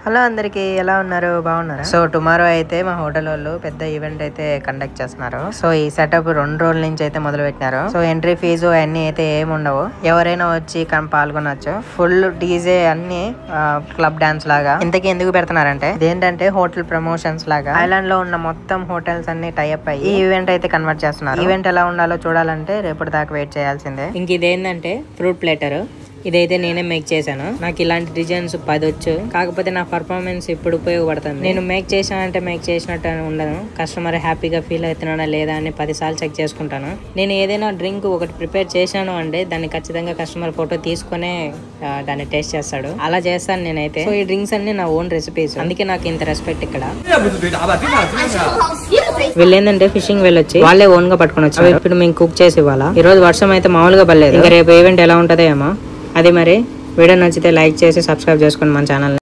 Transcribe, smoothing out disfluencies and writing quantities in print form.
Hello అందరికి ఎలా ఉన్నారు బాగున్నారా? సో టుమారో అయితే మా హోటల్ వాళ్ళు పెద్ద ఈవెంట్ అయితే కండక్ట్ చేస్తున్నారు. సో ఈ సెటప్ 2 రోజుల నుంచి అయితే మొదలు పెట్టినారు. సో ఎంట్రీ ఫీజు అన్ని అయితే ఏమి ఉండవు, ఎవరైనా వచ్చి పాల్గొనొచ్చు. ఫుల్ డీజే అన్ని క్లబ్ డాన్స్ లాగా. ఇంతకీ ఎందుకు పెడుతున్నారంటే ఇదేంటంటే హోటల్ ప్రమోషన్స్ లాగా ఐలాండ్ లో ఉన్న మొత్తం హోటల్స్ అన్ని టైఅప్ అయ్యి ఈ ఈవెంట్ అయితే కన్వర్ట్ చేస్తున్నారు. ఈవెంట్ ఎలా ఉండాలో చూడాలంటే రేపటి దాకా వెయిట్ చేయాల్సిందే. ఇంక ఇదేంటంటే ఫ్రూట్ ప్లేటర్, ఇదైతే నేనే మేక్ చేశాను. నాకు ఇలాంటి డిజైన్స్ 10 వచ్చు, కాకపోతే నా పర్ఫార్మెన్స్ ఇప్పుడు ఉపయోగపడుతుంది. నేను మేక్ చేశానంటే మేక్ చేసినట్టు ఉండదు, కస్టమర్ హ్యాపీగా ఫీల్ అవుతున్నానా లేదా అని 10 సార్లు చెక్ చేసుకుంటాను. నేను ఏదైనా డ్రింక్ ఒకటి ప్రిపేర్ చేశాను అంటే దాన్ని ఖచ్చితంగా కస్టమర్ ఫోటో తీసుకునే దాన్ని టేస్ట్ చేస్తాడు, అలా చేస్తాను నేనైతే. సో ఈ డ్రింక్స్ అన్ని నా ఓన్ రెసిపీస్, అందుకే నాకు ఇంత రెస్పెక్ట్ ఇక్కడ. వీళ్ళు ఏంటంటే ఫిషింగ్ వెళ్ళొచ్చి వాళ్ళే ఓన్ గా పట్టుకుని వచ్చి ఇప్పుడు మేము కుక్ చేసి ఇవ్వాలా. ఈ రోజు వర్షం అయితే మామూలుగా పడలేదు, ఇంకా రేపు ఈవెంట్ ఎలా ఉంటుందో ఏమో. అది మరి వీడియో నచ్చితే లైక్ చేసి సబ్స్క్రైబ్ చేసుకోండి మన ఛానల్.